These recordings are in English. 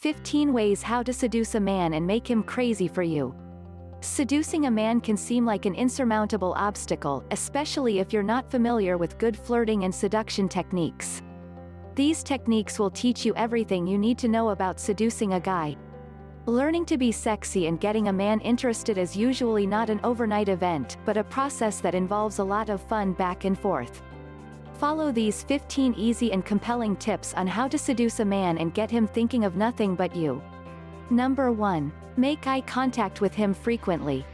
15 ways how to seduce a man and make him crazy for you. Seducing a man can seem like an insurmountable obstacle, especially if you're not familiar with good flirting and seduction techniques. These techniques will teach you everything you need to know about seducing a guy. Learning to be sexy and getting a man interested is usually not an overnight event, but a process that involves a lot of fun back and forth. Follow these 15 easy and compelling tips on how to seduce a man and get him thinking of nothing but you. Number 1. Make eye contact with him frequently.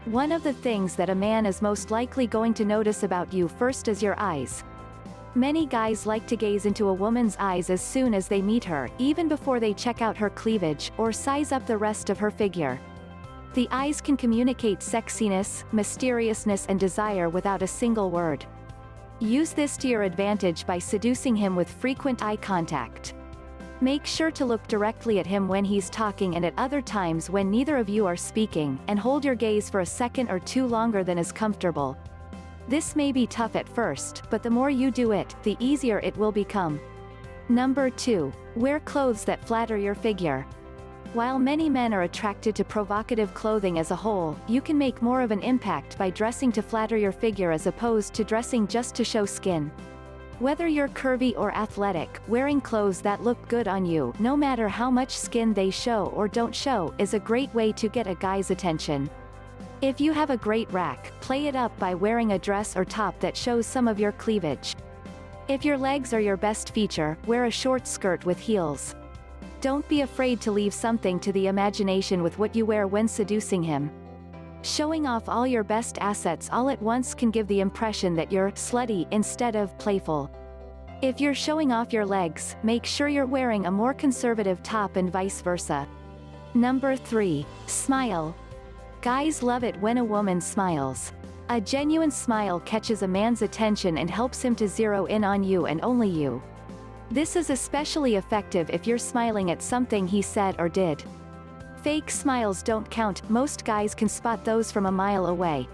One of the things that a man is most likely going to notice about you first is your eyes. Many guys like to gaze into a woman's eyes as soon as they meet her, even before they check out her cleavage, or size up the rest of her figure. The eyes can communicate sexiness, mysteriousness and desire without a single word. Use this to your advantage by seducing him with frequent eye contact. Make sure to look directly at him when he's talking and at other times when neither of you are speaking, and hold your gaze for a second or two longer than is comfortable. This may be tough at first, but the more you do it, the easier it will become. Number 2. Wear clothes that flatter your figure. While many men are attracted to provocative clothing as a whole, you can make more of an impact by dressing to flatter your figure as opposed to dressing just to show skin. Whether you're curvy or athletic, wearing clothes that look good on you, no matter how much skin they show or don't show, is a great way to get a guy's attention. If you have a great rack, play it up by wearing a dress or top that shows some of your cleavage. If your legs are your best feature, wear a short skirt with heels. Don't be afraid to leave something to the imagination with what you wear when seducing him. Showing off all your best assets all at once can give the impression that you're slutty instead of playful. If you're showing off your legs, make sure you're wearing a more conservative top and vice versa. Number 3. Smile. Guys love it when a woman smiles. A genuine smile catches a man's attention and helps him to zero in on you and only you. This is especially effective if you're smiling at something he said or did. Fake smiles don't count, most guys can spot those from a mile away.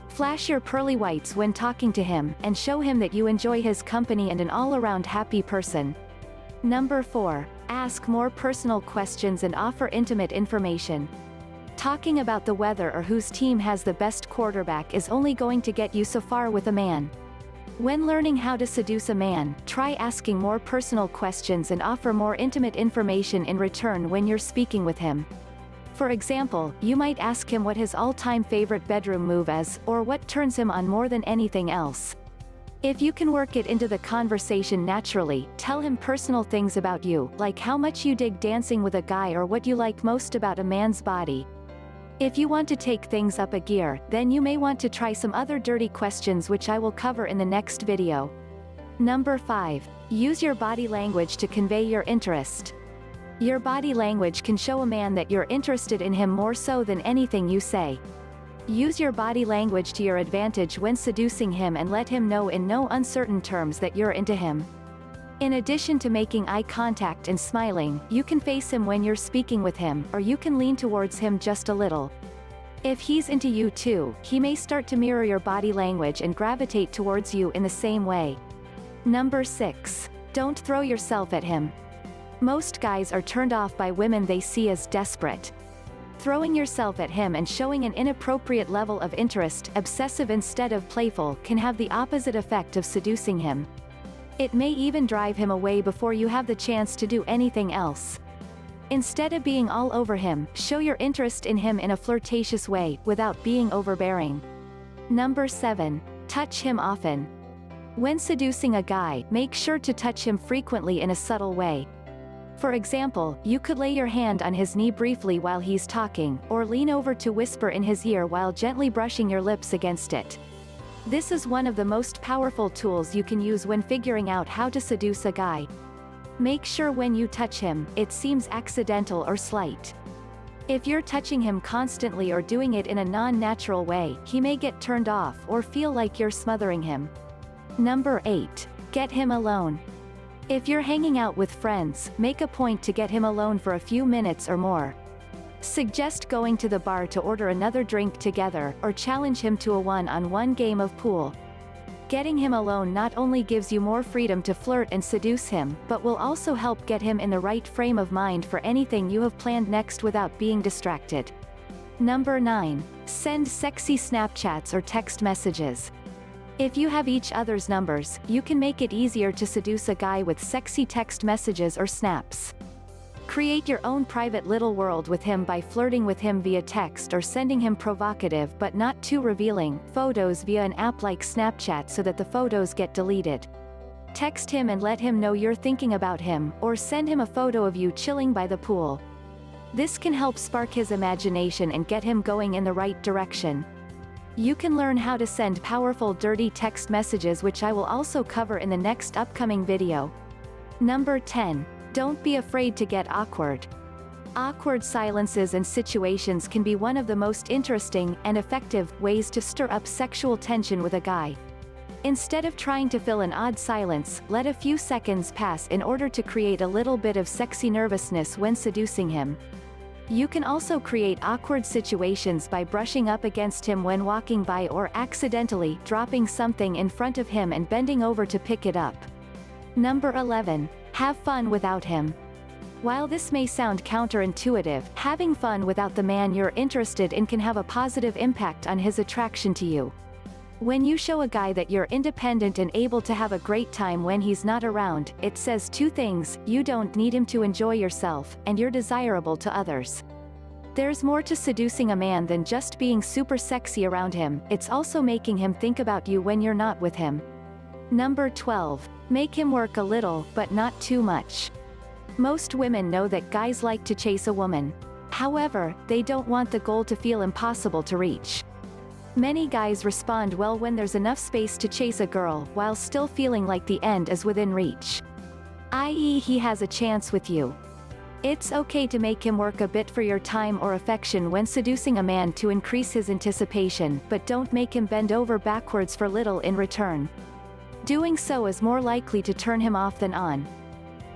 Flash your pearly whites when talking to him, and show him that you enjoy his company and an all-around happy person. Number 4. Ask more personal questions and offer intimate information. Talking about the weather or whose team has the best quarterback is only going to get you so far with a man. When learning how to seduce a man, try asking more personal questions and offer more intimate information in return when you're speaking with him. For example, you might ask him what his all-time favorite bedroom move is, or what turns him on more than anything else. If you can work it into the conversation naturally, tell him personal things about you, like how much you dig dancing with a guy or what you like most about a man's body. If you want to take things up a gear, then you may want to try some other dirty questions which I will cover in the next video. Number 5. Use your body language to convey your interest. Your body language can show a man that you're interested in him more so than anything you say. Use your body language to your advantage when seducing him and let him know in no uncertain terms that you're into him. In addition to making eye contact and smiling, you can face him when you're speaking with him, or you can lean towards him just a little. If he's into you too, he may start to mirror your body language and gravitate towards you in the same way. Number 6. Don't throw yourself at him. Most guys are turned off by women they see as desperate. Throwing yourself at him and showing an inappropriate level of interest, obsessive instead of playful, can have the opposite effect of seducing him. It may even drive him away before you have the chance to do anything else. Instead of being all over him, show your interest in him in a flirtatious way, without being overbearing. Number 7. Touch him often. When seducing a guy, make sure to touch him frequently in a subtle way. For example, you could lay your hand on his knee briefly while he's talking, or lean over to whisper in his ear while gently brushing your lips against it. This is one of the most powerful tools you can use when figuring out how to seduce a guy. Make sure when you touch him, it seems accidental or slight. If you're touching him constantly or doing it in a non-natural way, he may get turned off or feel like you're smothering him. Number 8. Get him alone. If you're hanging out with friends, make a point to get him alone for a few minutes or more. Suggest going to the bar to order another drink together, or challenge him to a one-on-one game of pool. Getting him alone not only gives you more freedom to flirt and seduce him, but will also help get him in the right frame of mind for anything you have planned next without being distracted. Number 9. Send sexy Snapchats or text messages. If you have each other's numbers, you can make it easier to seduce a guy with sexy text messages or snaps. Create your own private little world with him by flirting with him via text or sending him provocative but not too revealing photos via an app like Snapchat so that the photos get deleted. Text him and let him know you're thinking about him, or send him a photo of you chilling by the pool. This can help spark his imagination and get him going in the right direction. You can learn how to send powerful dirty text messages, which I will also cover in the next upcoming video. Number 10. Don't be afraid to get awkward. Awkward silences and situations can be one of the most interesting and effective ways to stir up sexual tension with a guy. Instead of trying to fill an odd silence, let a few seconds pass in order to create a little bit of sexy nervousness when seducing him. You can also create awkward situations by brushing up against him when walking by or accidentally dropping something in front of him and bending over to pick it up. Number 11. Have fun without him. While this may sound counterintuitive, having fun without the man you're interested in can have a positive impact on his attraction to you. When you show a guy that you're independent and able to have a great time when he's not around, it says two things: you don't need him to enjoy yourself, and you're desirable to others. There's more to seducing a man than just being super sexy around him, it's also making him think about you when you're not with him. Number 12. Make him work a little, but not too much. Most women know that guys like to chase a woman. However, they don't want the goal to feel impossible to reach. Many guys respond well when there's enough space to chase a girl while still feeling like the end is within reach. i.e., he has a chance with you. It's okay to make him work a bit for your time or affection when seducing a man to increase his anticipation, but don't make him bend over backwards for little in return. Doing so is more likely to turn him off than on.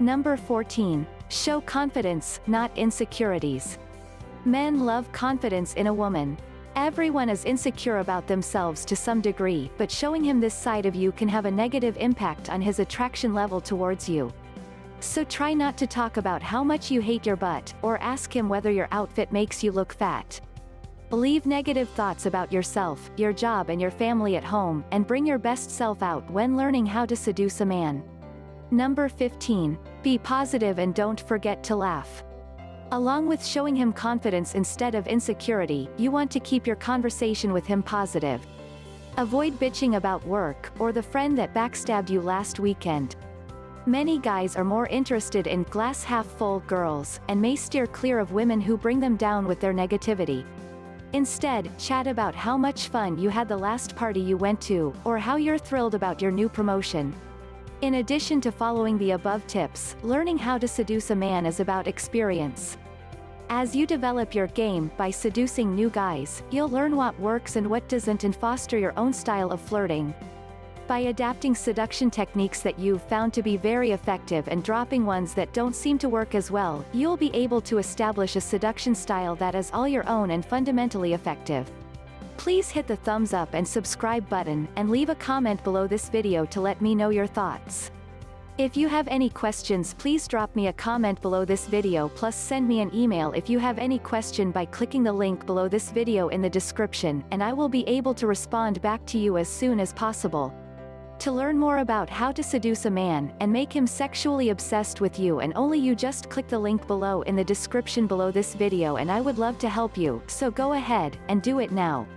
Number 14. Show confidence, not insecurities. Men love confidence in a woman. Everyone is insecure about themselves to some degree, but showing him this side of you can have a negative impact on his attraction level towards you. So try not to talk about how much you hate your butt, or ask him whether your outfit makes you look fat. Leave negative thoughts about yourself, your job and your family at home, and bring your best self out when learning how to seduce a man. Number 15. Be positive and don't forget to laugh. Along with showing him confidence instead of insecurity, you want to keep your conversation with him positive. Avoid bitching about work, or the friend that backstabbed you last weekend. Many guys are more interested in glass-half-full girls, and may steer clear of women who bring them down with their negativity. Instead, chat about how much fun you had the last party you went to, or how you're thrilled about your new promotion. In addition to following the above tips, learning how to seduce a man is about experience. As you develop your game by seducing new guys, you'll learn what works and what doesn't and foster your own style of flirting. By adapting seduction techniques that you've found to be very effective and dropping ones that don't seem to work as well, you'll be able to establish a seduction style that is all your own and fundamentally effective. Please hit the thumbs up and subscribe button, and leave a comment below this video to let me know your thoughts. If you have any questions, please drop me a comment below this video, plus send me an email if you have any question by clicking the link below this video in the description, and I will be able to respond back to you as soon as possible. To learn more about how to seduce a man and make him sexually obsessed with you and only you, just click the link below in the description below this video, and I would love to help you, so go ahead and do it now.